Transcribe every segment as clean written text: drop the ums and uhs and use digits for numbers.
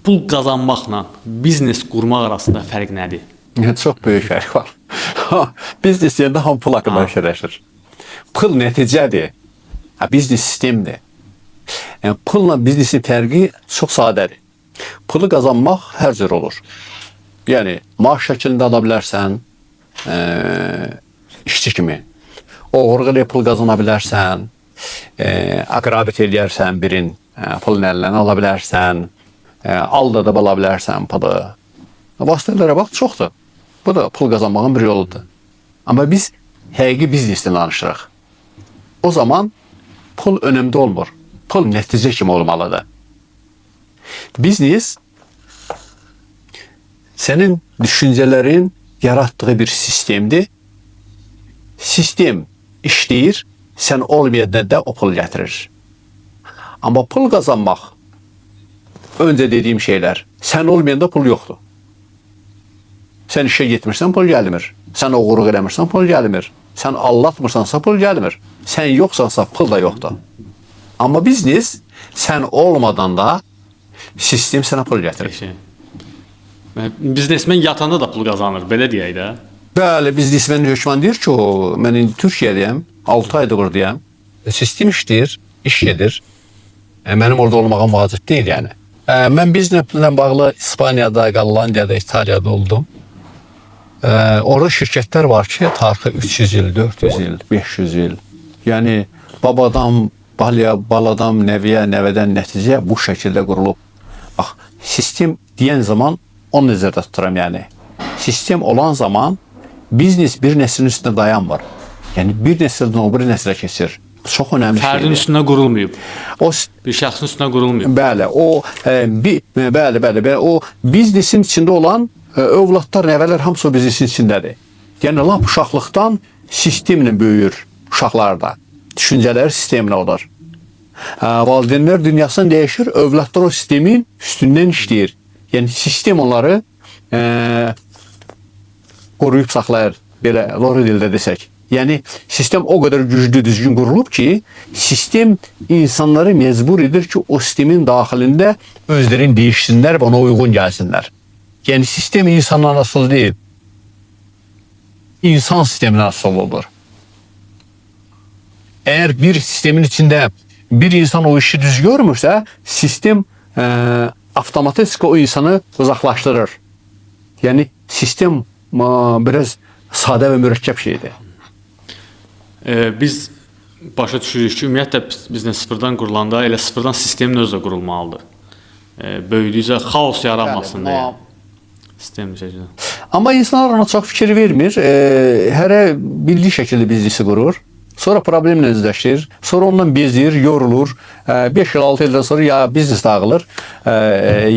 pul qazanmaqla biznes qurmaq arasında fərq nədir? Çox böyük fərq var. Biznes yerində hamı pul haqqında fikirləşir. Pul nəticədir. Biznes sistemdir. Yəni, pulla biznesin fərqi çox sadədir. Pulu qazanmaq hər cür olur. Yəni, maaş şəklində ala bilərsən, işçi kimi. Oğurluq eləyib pul qazana bilərsən, aqrabət eləyərsən birin, pulun əlindən ala bilərsən, aldadıb ala bilərsən pulu. Vasitələrə bax, çoxdur. Bu da pul qazanmağın bir yoludur. Amma biz həqiqi biznesdən danışırıq. O zaman pul önəmli olmur. Pul nəticə kimi olmalıdır. Biznes sənin düşüncələrin yaratdığı bir sistemdir. Sistem işləyir, sən olmayanda da o pul gətirir. Amma pul qazanmaq, öncə dediyim şeylər, sən olmayanda pul yoxdur. Sən işə getmirsən, pul gəlmir. Sən oğurluq eləmirsən, pul gəlmir. Sən aldatmırsansa, pul gəlmir. Sən yoxsansa, pul da yoxdur. Amma biznes, sən olmadan da sistem sənə pul gətirir. Biznesmen yatanda da pul qazanır, belə deyək də. Bəli, biznesmen hökman deyir ki, mən indi Türkiyədəyəm, 6 aydır buradayam. Sistem işləyir, iş gedir. Mənim orada olmağım vacib deyil yəni. Mən bizneslə bağlı İspaniyada, Qallandiyada, İtaliyada oldum. Orada şirkətlər var ki, tarixi 300 il, 400 il, 500 il. Yəni, babadan, baladan, nəviyə, nəvədən nəticə bu şəkildə qurulub. Bax, sistem deyən zaman onu nəzərdə tuturam yəni. Sistem olan zaman biznes bir nəslin üstündə dayanmır. Yəni, bir nəsildən o bir nəslə keçir. Çox önəmli şeydir. Fərdin üstünə qurulmayıb. Bir şəxsin üstünə qurulmayıb. Bəli, o biznesin içində olan övladlar, nəvələr hamısı o biznesin içindədir. Yəni, lap uşaqlıqdan sistemlə böyüyür uşaqlarda. Düşüncələri sistemlə olur. Valideynlər dünyasını dəyişir, övladlar o sistemin üstündən işləyir. Yəni, sistem onları qoruyub saxlayır, belə lori dildə desək. Yəni, sistem o qədər güclü, düzgün qurulub ki, sistem insanları mecbur edir ki, o sistemin daxilində özlərini değişsinlər və ona uyğun gəlsinlər. Yəni, sistem insandan asılı deyil. İnsan sistemindən asılı olur. Əgər bir sistemin içində bir insan o işi düz görmürsə, sistem avtomatik o insanı uzaqlaşdırır. Yəni, sistem biraz sadə və mürəkkəb şeydir. Biz başa düşürük ki, ümumiyyətlə biznes sıfırdan qurulanda elə sıfırdan sistemin özü də qurulmalıdır. Böyüdükcə xaos yaranmasın deyə. Sistem şəkildə. Amma insanlar ona çox fikir vermir. Hərə bildiyi şəkildə biznesi qurur. Sonra problemlə üzləşir. Sonra ondan bezir, yorulur. 5 il, 6 ildən sonra ya biznes dağılır,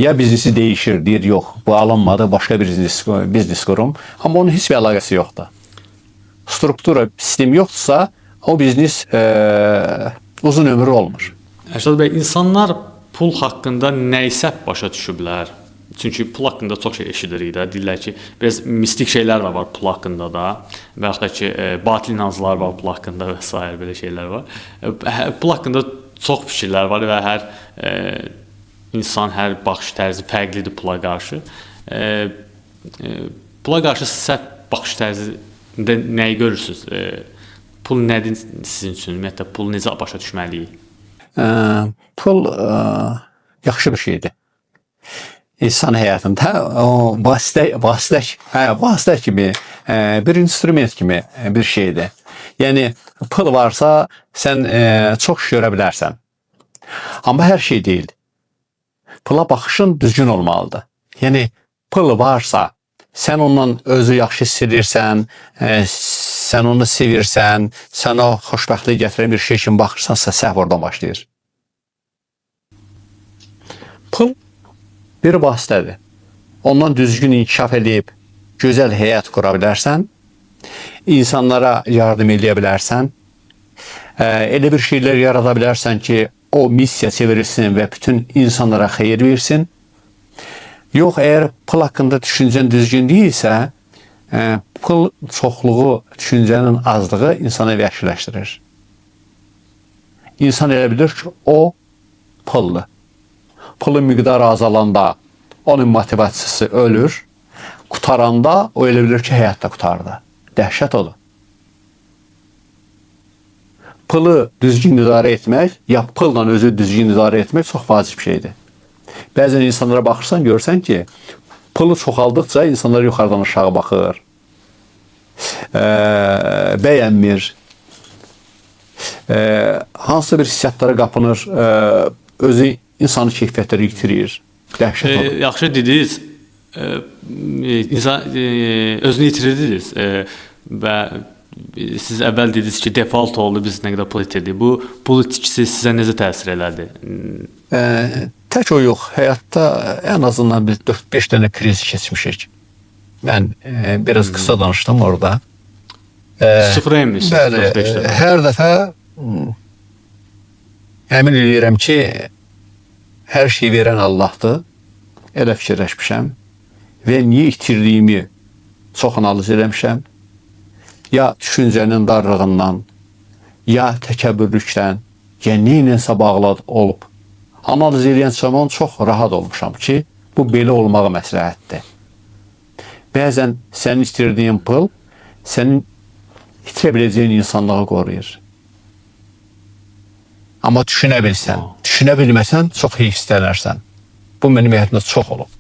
ya biznesi değişir. Deyir, yox, bu alınmadı, başqa bir biznes qurum. Amma onun heç bir əlaqəsi yoxdur. Struktura, sistem yoxdursa, o biznes uzun ömürlü olmur. Əşad bəy, insanlar pul haqqında nəysə başa düşüblər. Çünki pul haqqında çox şey eşidirik də. Deyirlər ki, biraz mistik şeylər var pul haqqında da. Və yaxud da ki, batil inancılar var pul haqqında və s. belə şeylər var. Pul haqqında çox fikirlər var və hər insan, hər baxış tərzi fərqlidir pula qarşı. Pula qarşı səhv baxış tərzində nəyi görürsünüz? Pul nədir sizin üçün? Ümumiyyətlə, pul necə başa düşməliyik? Pul yaxşı bir şeydir. İnsan həyatında vasitə kimi, bir instrument kimi bir şeydir. Yəni, pul varsa, sən çox iş görə bilərsən. Amma hər şey deyil. Pula baxışın düzgün olmalıdır. Yəni, pul varsa, sən ondan özü yaxşı hiss edirsən, sən onu sevirsən, sən o xoşbəxtliyi gətirən bir şey kimi baxırsansa, səhv oradan başlayır. Pul bir vasitədir. Ondan düzgün inkişaf edib, gözəl həyat qura bilərsən, insanlara yardım edə bilərsən, elə bir şeylər yarada bilərsən ki, o missiya çevirilsin və bütün insanlara xeyir versin. Yox, əgər pul haqqında düşüncən düzgün deyilsə, pul çoxluğu, düşüncənin azlığı insanı vəhşiləşdirir. İnsan elə bilir ki, o puldur. Pulun miqdarı azalanda onun motivasiyası ölür. Qutaranda o elə bilir ki, həyatda qutardı. Dəhşət olur. Pılı düzgün idarə etmək, ya pılla özü düzgün idarə etmək çox vacib şeydir. Bəzən insanlara baxırsan, görsən ki, pılı çoxaldıqca insanlar yuxarıdan aşağı baxır. Bəyənmir. Hansı bir hissiyatlara qapınır, özü insanı keyfiyyətləri yitirir. Dəhşət olur. Yaxşı dediniz. İnsan özünü yitirdiniz və siz əvvəl dediniz ki, default oldu, biz nə qədər pul itirdik. Bu pul itkisi sizə necə təsir elədi? Tək o yox, həyatda ən azından biz 4-5 dənə kriz keçmişik. Mən biraz qısa danışdım orada. Sıfıra enmişsiniz. Bəli, hər dəfə əmin edirəm ki, hər şeyi verən Allahdır. Elə fikirləşmişəm və niyə itirdiyimi çox analiz eləmişəm. Ya düşüncənin darlığından, ya təkəbbürlükdən, ya neyinsə bağlı olub. Analiz edən zaman çox rahat olmuşam ki, bu belə olmağı məsləhətdir. Bəzən sənin itirdiyin pul, sənin itirə biləcəyin insanlığı qoruyur. Amma düşünə bilsən, düşünə bilməsən, çox heyfsilənərsən. Bu mənim həyatımda çox olub.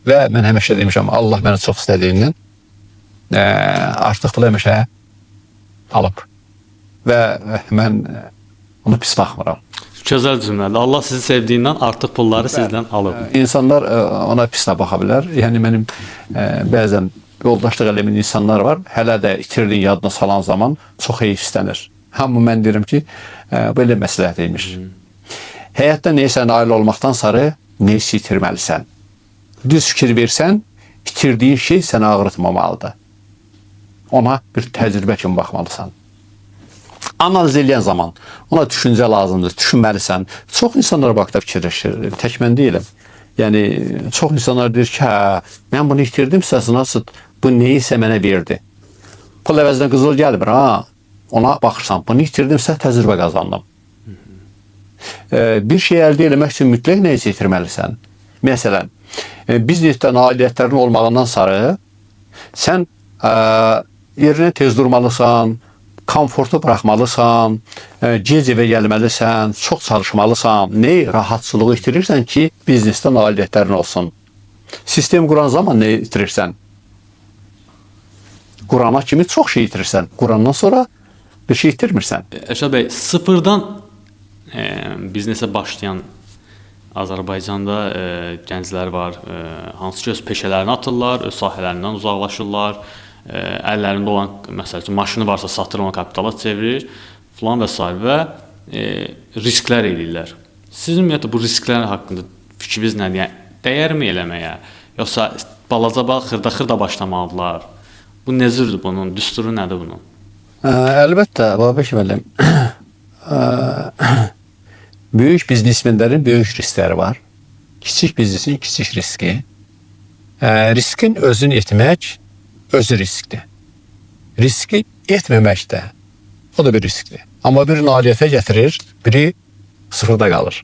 Və mən həmişə demişəm, Allah məni çox istədiyindən artıq pulu həmişə alıb. Və mən onu pis baxmıram. Gözəl cümlədir. Allah sizi sevdiyindən artıq pulları sizdən alıb. İnsanlar ona pis də baxa bilər. Yəni mənim bəzən yoldaşlıq eləmin insanlar var. Hələ də itirdiyin yadına salan zaman çox heyfsilənir. Amma mən deyirəm ki, belə məsləhət imiş. Həyatda neysə nail olmaqdan sarı neysə itirməlisən. Düz fikir versən, itirdiyin şey səni ağrıtmamalıdır. Ona bir təcrübə kimi baxmalısan. Analiz edən zaman ona düşüncə lazımdır, düşünməlisən. Çox insanlar baxda fikirləşir, tək mən deyiləm. Yəni, çox insanlar deyir ki, hə, mən bunu itirdimsə, nasıl bu neysə mənə verdi. Pul əvəzinə qızıl gəlmir, ha. Ona baxırsan, bunu itirdimsə təcrübə qazandım. Bir şey əldə etmək üçün mütləq neysə itirməlisən. Məsələn, biznesdə nailiyyətlərin olmağından sarı sən yerinə tez durmalısan, komfortu buraxmalısan, gec evə gəlməlisən, çox çalışmalısan, rahatçılığı itirirsən ki, biznesdə nailiyyətlərin olsun. Sistem quran zaman nə itirirsən? Qurana kimi çox şey itirirsən. Qurandan sonra bir şey itirmirsən. Əşad bəy, sıfırdan biznesə başlayan Azərbaycanda gənclər var, hansı ki öz peşələrini atırlar, öz sahələrindən uzaqlaşırlar, əllərində olan, məsəl üçün, maşını varsa satır, onu kapitala çevirir, filan və s. və risklər eləyirlər. Sizin ümumiyyətlə bu risklər haqqında fikriniz nədir? Yəni, dəyərmi eləməyə? Yoxsa balaca xırda-xırda başlamalıdırlar? Bu necədir bunun? Düsturu nədir bunun? Əlbəttə, Babək müəllim, böyük biznesmenlərin böyük riskləri var. Kiçik biznesin kiçik riski. Riskin özünü etmək özü riskdir. Riski etməmək də o da bir riskdir. Amma biri nailiyyətə gətirir, biri sıfırda qalır.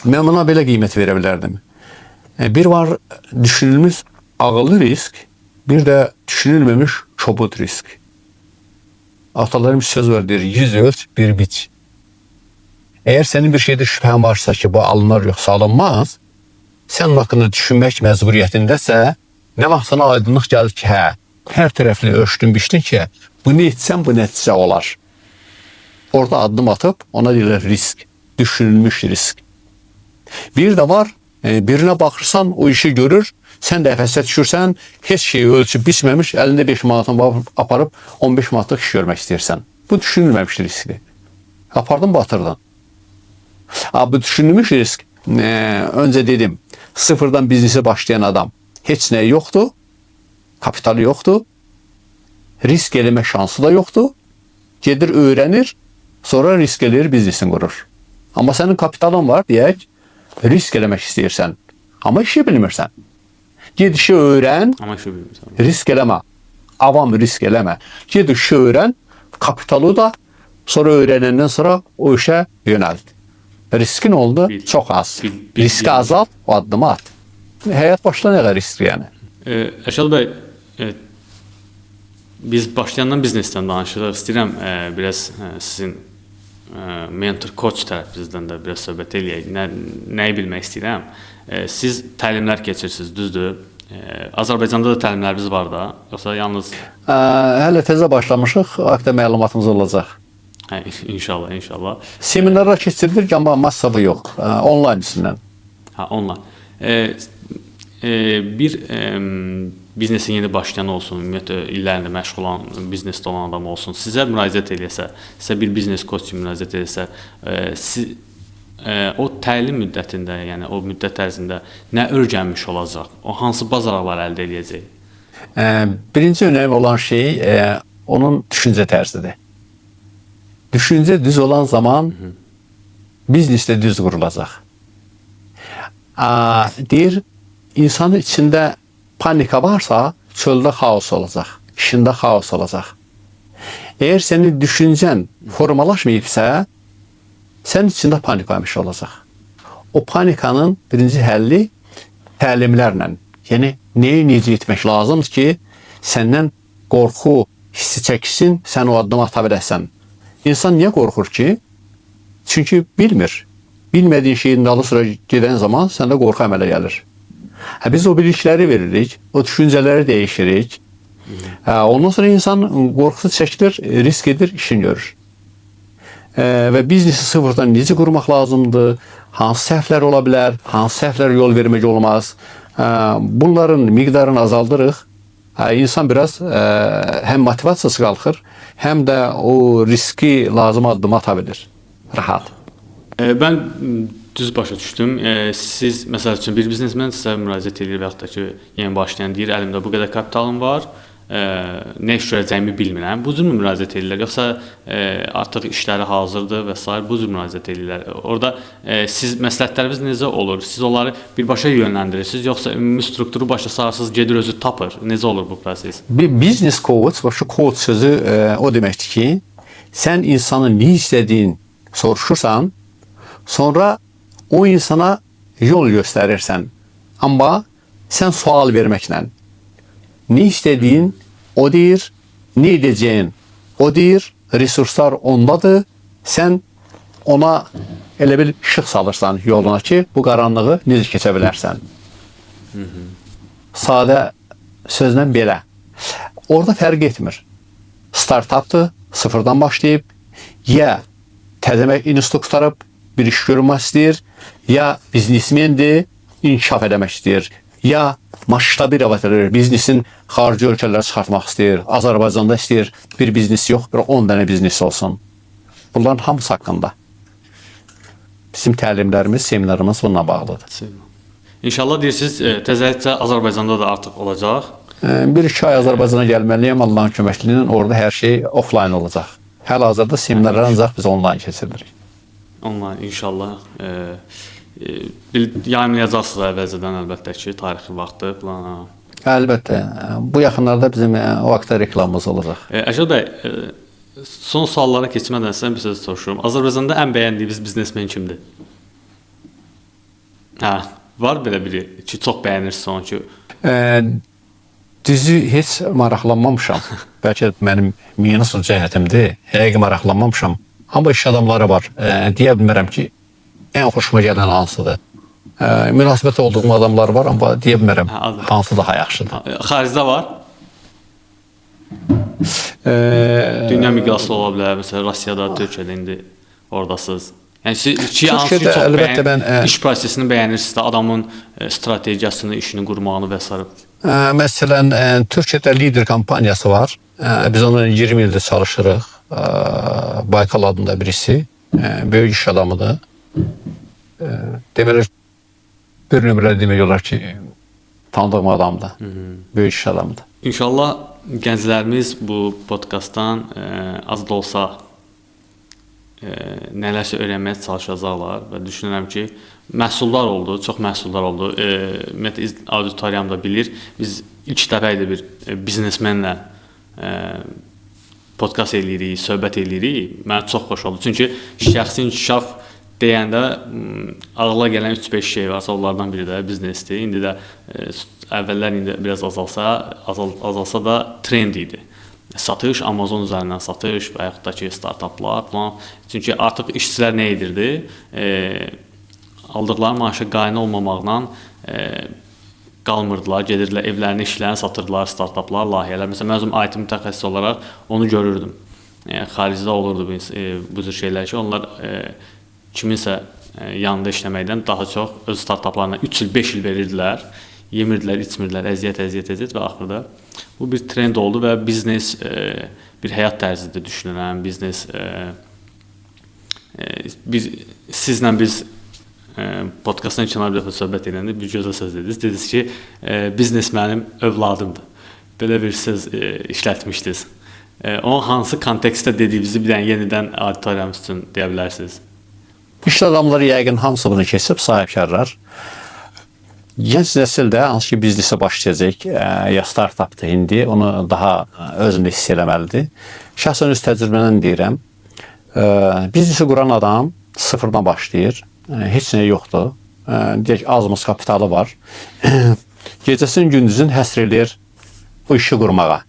Mən buna belə qiymət verə bilərdim. Bir var düşünülmüş ağıllı risk, bir də düşünülməmiş kobud risk. Atalarım söz var, deyir, 100 ölç, bir biç. Eğer senin bir şeyde şüphen varsa ki bu alınır yoksa alınmaz, sen onun hakkında düşünmek mecburiyetindəsə, ne vaxt sana aydınlıq gəlir ki, hər tərəfli ölçdün, biçdin ki, bunu etsən bu nəticə olar. Orada addım atıp ona deyirlər risk, düşünülmüş risk. Bir de var, birine bakırsan o işi görür, sen de əfəsə düşürsən, heç şeyi ölçüb biçməmiş, əlində 5 manatını aparıb 15 manatlıq iş görmək istəyirsən. Bu düşünülməmiş riskdir. Apardın, batırdın. Bu düşünülmüş risk, önce dedim, sıfırdan biznesi başlayan adam, heç nəyi yoxdur, kapitalı yoxdur, risk eləmə şansı da yoxdur, gedir öğrenir, sonra risk eləyir, biznesini qurur. Amma sənin kapitalın var, deyək, risk eləmək istəyirsən, amma işi bilmirsən. Ged işi öğren, risk eləmə, avam risk eləmə. Ged işi öğren, kapitalı da sonra öğrenenden sonra o işe yönəld. Riskin oldu, Bil- çox az. bil- Riski bil- azalt, o addımı at. Həyat başda nə qədər riskli yəni. Əşəl bəy, biz başlayandan biznesdən danışırıq. İstəyirəm biraz sizin mentor, coach tərəfinizdən də biraz söhbət eləyək. Nəyi bilmək istəyirəm? Siz təlimlər keçirsiniz, düzdür? Azərbaycanda da təlimləriniz var da, yoxsa yalnız Hələ təzə başlamışıq, haqda məlumatımız olacaq. İnşallah, inşallah. Seminarlar keçirilir, amma massalı yox, onlayn üstündən. Onunla. Bir biznesin yeni başlayan olsun, ümumiyyətlə illərində məşğul olan, biznesdə olan adam olsun, sizə müraciət eləsə, sizə bir biznes koç müraciət eləsə, siz o təlim müddətində, yəni o müddət ərzində nə öyrənmiş olacaq? O hansı bacarıqlar əldə edəcək? Birinci önəmli olan şey onun düşüncə tərzidir. Düşüncə düz olan zaman biznes də düz qurulacaq. Deyir, insanın içində panika varsa, çöldə xaos olacaq, işində xaos olacaq. Əgər sənin düşüncən formalaşmayıbsa, sənin içində panika həmişə olacaq. O panikanın birinci həlli təlimlərlə, yəni nəyi necə etmək lazımdır ki, səndən qorxu hissi çəksin, sən o addımı ata biləsən. İnsan niyə qorxur ki? Çünki bilmir. Bilmədiyin şeyin dalı sıra gedən zaman səndə qorxu əmələ gəlir. Biz o bilikləri veririk, o düşüncələri dəyişirik. Ondan sonra insan qorxusu çəkilir, risk edir, işini görür. Və biznesi sıfırdan necə qurmaq lazımdır, hansı səhvlər ola bilər, hansı səhvlər yol vermək olmaz. Bunların miqdarını azaldırıq. İnsan biraz həm motivasiyası qalxır, həm də o riski lazım addımı ata bilir. Rahat. Mən düz başa düşdüm. Siz məsəl üçün bir biznesmen sizə müraciət edir və yaxud da ki, yeni başlayan deyir, əlimdə bu qədər kapitalım var, nə iş görəcəyimi bilmirəm. Bu cür müraciət edirlər, yoxsa artıq işləri hazırdır və s. bu cür müraciət edirlər. Orada siz məsləhətləriniz necə olur? Siz onları birbaşa yönləndirirsiniz, yoxsa ümumi strukturu başa sarsınız, gedir özü tapır. Necə olur bu proses? Bir business coach, şu coach sözü o deməkdir ki, sən insanın nə istədiyin soruşursan, sonra o insana yol göstərirsən. Amma sən sual verməklə. Nə istədiyin o deyir, nə edəcəyin o deyir, resurslar ondadır. Sən ona elə bir işıq salırsan yoluna ki, bu qaranlığı necə keçə bilərsən. Sadə sözlə belə. Orada fərq etmir. Startupdır, sıfırdan başlayıb, ya təzə institut tutarıb bir iş görmək istəyir, ya biznesmendir, inkişaf eləmək istəyir, ya masştabı verir, biznesin xarici ölkələrə çıxartmaq istəyir, Azərbaycanda istəyir, bir biznes yox, bir 10 dənə biznes olsun. Bunların hamısı haqqında. Bizim təlimlərimiz, seminarımız bununla bağlıdır. İnşallah deyirsiniz, təzəliklə Azərbaycanda da artıq olacaq. Bir-iki ay Azərbaycana gəlməliyəm, Allahın köməkliyi ilə orada hər şey offline olacaq. Hal-hazırda seminarlar ancaq biz online keçiririk. Online inşallah. Yayımlayacaqsınız əvvəlcədən əlbəttə ki, tarixi vaxtı plan. Əlbəttə. Bu yaxınlarda bizim o vaxtda reklamımız olacaq. Əşəd bəy, son suallara keçmədən sizdən bir söz soruşuram. Azərbaycanda ən bəyəndiyiniz biznesmen kimdir? Var belə biri ki, çox bəyənirsiniz onu ki? Düzü heç maraqlanmamışam. Bəlkə mənim minus cəhətimdir. Həqiqi maraqlanmamışam. Amma iş adamları var. Deyə bilmərəm ki, ən xoşuma gələn hansıdır. Münasibət olduğum adamlar var, amma deyə bilmərəm hansı daha yaxşıdır. Xaricdə var? Dünya miqyaslı ola bilər. Məsələn, Rusiyada, Türkiyədə indi oradasınız. Yəni siz hansı ki, çox iş prosesini bəyənirsiniz də, adamın strategiyasını, işini qurmağını və s. Məsələn, Türkiyədə lider kampaniyası var. Biz onunla 20 ildir çalışırıq. Baykal adında birisi. Böyük iş adamıdır. Deməli, bir nömrəli demək olar ki, tanıdığım adamdır. Böyük iş adamıdır. İnşallah gənclərimiz bu podkastdan az da olsa nələrsə öyrənməyə çalışacaqlar və düşünürəm ki, məhsullar oldu, çox məhsullar oldu. Ümumiyyətlə auditoriyam da bilir. Biz ilk dəfə idi bir biznesmenlə podkast eləyirik, söhbət eləyirik. Mənə çox xoş oldu. Çünki şəxsi inkişaf deyəndə ağla gələn 3-5 şey varsa, onlardan biri də biznesdir. İndi də əvvəllər indi biraz azalsa da trend idi. Satış, Amazon üzərindən satış və yaxud da ki, startaplar falan. Çünki artıq işçilər nə edirdi? Aldıqları maaşa qaynı olmamaqla qalmırdılar, gedirdilər, evlərini, işlərini satırdılar, startaplar, layihələr. Məsələn, mən özüm IT mütəxəssisi olaraq onu görürdüm. Xaricdə olurdu bu cür şeylər ki, onlar kiminsə yanında işləməkdən daha çox öz startaplarına 3 il, 5 il verirdilər, yemirdilər, içmirdilər, əziyyət və axırda bu bir trend oldu və biznes bir həyat tərzidir düşünürəm. Biznes sizlə biz podkastdan kənar bir dəfə söhbət edəndə bir gözəl söz dediniz. Dediniz ki, biznes mənim övladımdır. Belə bir söz işlətmişdiniz. O hansı kontekstdə dediyinizi bir dənə yenidən auditoriyamız üçün deyə bilərsiniz? İş adamları yəqin hamısı bunu keçib, sahibkarlar. Gənc nəsil də hansı ki biznesə başlayacaq, ya startapdır indi, onu daha özündə hiss eləməlidir. Şəxsən öz təcrübəmdən deyirəm, biznesi quran adam sıfırdan başlayır, heç nə yoxdur, deyək azımız kapitalı var, gecəsinin gündüzün həsr eləyir bu işi qurmağa.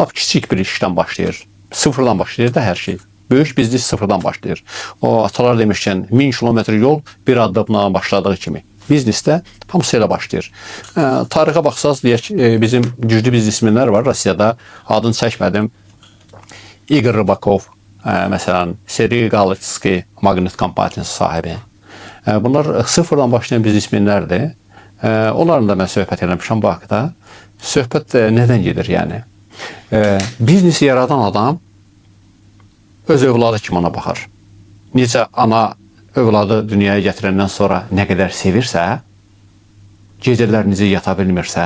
Lap kiçik bir işdən başlayır, sıfırdan başlayır da hər şey. Böyük biznes sıfırdan başlayır. O atalar demişkən 1000 kilometr yol bir addımla başladığı kimi. Biznesdə hamısı elə başlayır. Tarixə baxsaz, deyək, bizim güclü biznesmenlər var Rusiyada, adını çəkmədim. Igor Rybakov, məsələn, Sergey Galitski, Magnit kompaniyasının sahibi. Bunlar sıfırdan başlayan biznesmenlərdir. Onlarla da mən söhbət eləmişəm bu haqda. Söhbət nədən gedir yəni? Biznesi yaradan adam öz övladı kimi ona baxar. Necə ana övladı dünyaya gətirəndən sonra nə qədər sevirsə, gecələr necə yata bilmirsə,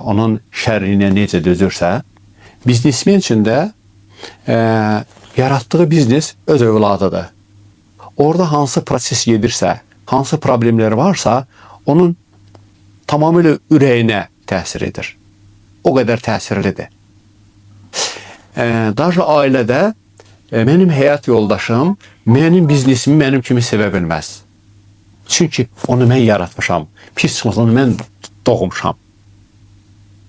onun şərrinə necə dözürsə, biznesmen üçün də yaratdığı biznes öz övladıdır. Orada hansı proses gedirsə, hansı problemlər varsa, onun tamamilə ürəyinə təsir edir. O qədər təsirlidir. Daha ailədə mənim həyat yoldaşım mənim biznesimi mənim kimi sevə bilməz. Çünki onu mən yaratmışam. Pis çıxmasını mən doğmuşam.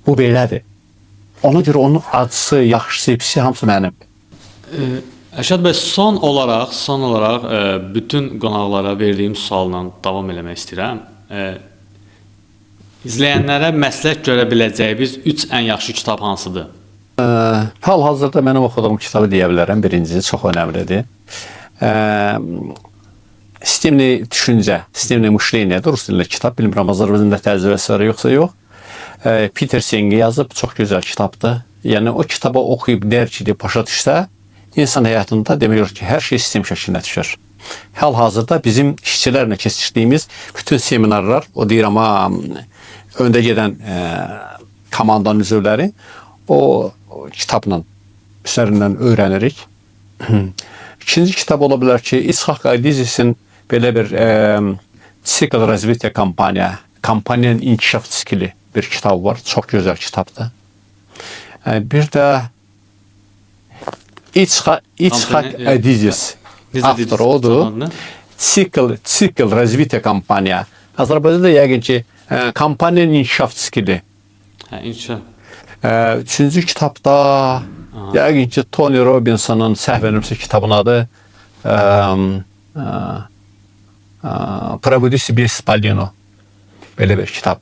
Bu belədir. Ona görə onun acısı, yaxşısı, pisi hamısı mənim. Ərşad bəy, son olaraq bütün qonaqlara verdiyim sualla davam eləmək istəyirəm. İzləyənlərə məsləhət görə biləcəyiniz 3 ən yaxşı kitab hansıdır? Hal-hazırda mənim oxuduğum kitabı deyə bilərəm. Birincisi çox önəmlidir. Sistemli düşüncə, sistemli müşleniyadır. Rus dilində kitab, bilmirəm Azərbaycanda tərcüməsi var yoxsa yox. Peter Senge yazıb, çox gözəl kitabdır. Yəni o kitabı oxuyub dərk edib başa düşsə, insan həyatında demək olar ki, hər şey sistem şəklinə düşür. Hal-hazırda bizim işçilərlə keçirdiyimiz bütün seminarlar, o deyirəm, öndə gedən komandanın üzvləri o kitabla üzərindən öyrənirik. İkinci kitab ola bilər ki, İshak Aydizis'in belə bir Sikl Razvitya kompaniyanın inkişaf skili bir kitab var. Çox gözəl kitabdır. Bir də İshak Aydizis avtor odur. Sikl Razvitya kompaniya. Azərbaycanda yəqin ki, kompaniyanın inkişaf skili. İnkişaf. Üçüncü kitabda yəqin ki, Tony Robbinson'ın səhv eləmirəmsə kitabın adı Probudisi без Spalino. Belə bir kitab.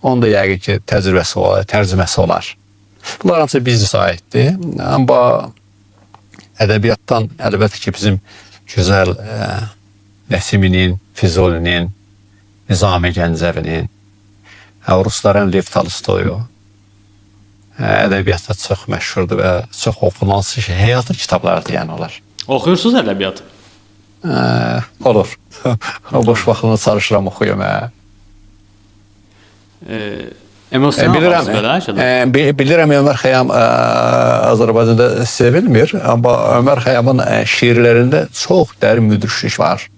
Onda yəqin ki, təcrübəsi olar, tərcüməsi olar. Bunlar hamısı biznesə aiddir. Amma ədəbiyyatdan əlbəttə ki, bizim gözəl Nəsiminin, Füzulinin, Nizami Gəncəvinin, Rusların Lev Tolstoyu ədəbiyyatda çox məşhurdur və çox oxunan həyatı kitablardır yəni onlar. Oxuyursunuz ədəbiyyatı? Olur. Boş vaxtımda çalışıram, oxuyum. Bilirəm, Ömər Xəyyam Azərbaycanda sevilmir, amma Ömər Xəyyamın şiirlərində çox dərin müdriklik var.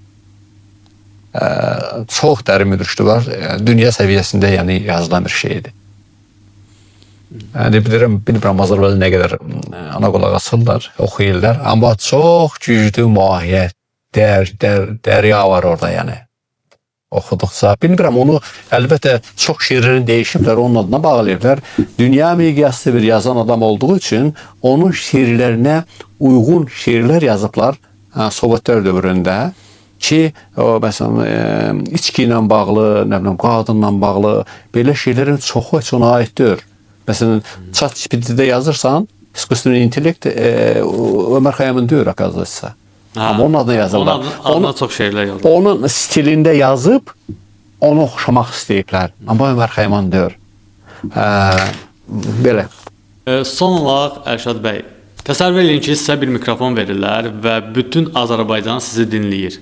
Çox dərin müdriklik var. Dünya səviyyəsində yəni yazılan bir şeydir. Yəni bilmirəm Azərbaycan nə qədər ana qulaq asırlar, oxuyurlar, amma çox güclü mahiyyət, dərya var orada yəni. Oxuduqca, bilmirəm onu əlbəttə çox şeirini dəyişiblər, onun adına bağlayıblar. Dünya miqyaslı bir yazan adam olduğu üçün onun şeirlərinə uyğun şeirlər yazıblar Sovetlər dövründə ki, məsələn, içki ilə bağlı, nə bilim, qadınla bağlı belə şeylərin çoxu heç ona aiddir. Məsələn, ChatGPT-də yazırsan, İskусственный intellekt Ömər Xəyyamın deyir, akazıysa. Amma onun adına yazırlar. Onun çox şeylər yazılır. Onun stilində yazıb, onu oxşamaq istəyiblər. Amma Ömər Xəyyaman deyir. Belə. Son olaraq Ərşad bəy, təsəvvür edin ki, sizə bir mikrofon verirlər və bütün Azərbaycan sizi dinləyir.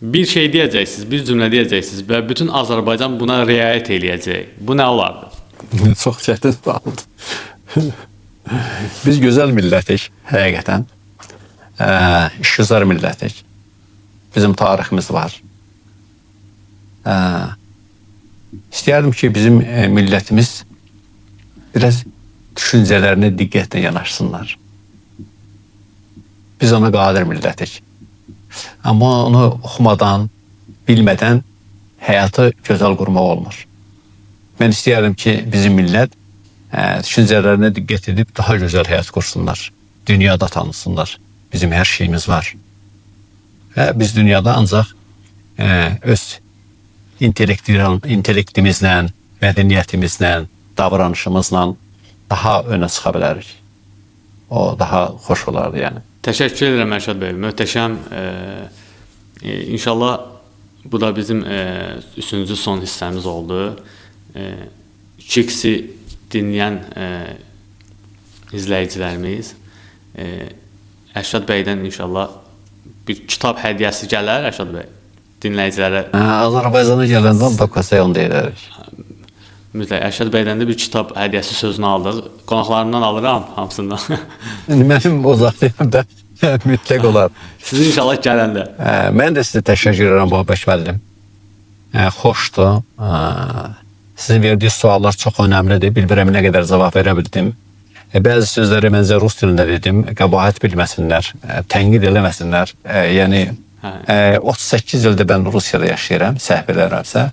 Bir şey deyəcəksiniz, bir cümlə deyəcəksiniz və bütün Azərbaycan buna riayət eləyəcək. Bu nə olardı? Çox çətin sualdır. Biz gözəl millətik, həqiqətən. İşgüzar millətik. Bizim tariximiz var. İstəyərdim ki, bizim millətimiz biraz düşüncələrinə diqqətlə yanaşsınlar. Biz ona qadir millətik. Amma onu oxumadan, bilmədən həyatı gözəl qurmaq olmur. Mən istəyərdim ki, bizim millət düşüncələrinə diqqət edib daha gözəl həyat qursunlar. Dünyada tanısınlar. Bizim hər şeyimiz var. Və biz dünyada ancaq öz intellektimizlə, mədəniyyətimizlə, davranışımızla daha önə çıxa bilərik. O daha xoş olardı yəni. Təşəkkür edirəm Ərşad bəy. Möhtəşəm. İnşallah bu da bizim üçüncü son hissəmiz oldu. Kiksi dinləyən izləyicilərimiz Ərşad bəydən inşallah bir kitab hədiyyəsi gələr Ərşad bəy dinləyicilərə. Azərbaycana gələndə Dokasay onu deyirik. Mütləq Ərşad bəydən də bir kitab hədiyyəsi sözünü aldıq. Qonaqlarından alıram hamısından. Mənim o zatım da mütləq olar. Sizin inşallah gələndə. Mən də sizə təşəkkür edirəm Babək müəllim. Xoşdur. Sizin verdiyiniz suallar çox önəmlidir. Bilmirəm nə qədər cavab verə bildim. Bəzi sözləri məncə rus dilində dedim. Qəbahət bilməsinlər, tənqid eləməsinlər. Yəni 38 ildir mən Rusiyada yaşayıram, səhv eləmirəmsə.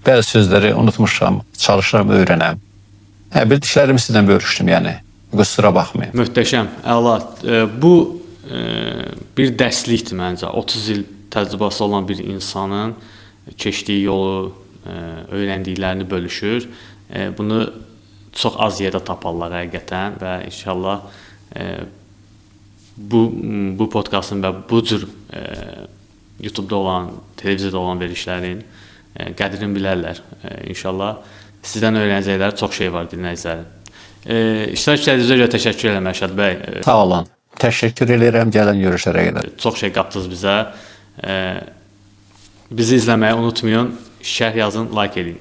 Bəzi sözləri unutmuşam, çalışıram öyrənəm. Bildiklərimi sizlə bölüşdüm yəni. Qüsura baxmayın. Möhtəşəm, əla. Bu bir dərslikdir məncə. 30 il təcrübəsi olan bir insanın keçdiyi yolu, öyrəndiklərini bölüşür. Bunu çox az yerdə taparlar həqiqətən və inşallah bu podkastın və bu cür YouTube-da olan, televiziyada olan verilişlərin qədrini bilərlər. İnşallah sizdən öyrənəcəkləri çox şey var dinləyicilərin. İştirak etdiyinizə görə təşəkkür edirəm Ərşad bəy. Sağ olun. Təşəkkür edirəm gələn görüşlərə qədər. Çox şey qatdınız bizə. Bizi izləməyi unutmayın. Şərh yazın, like edin.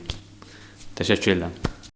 Təşəkkür edirəm.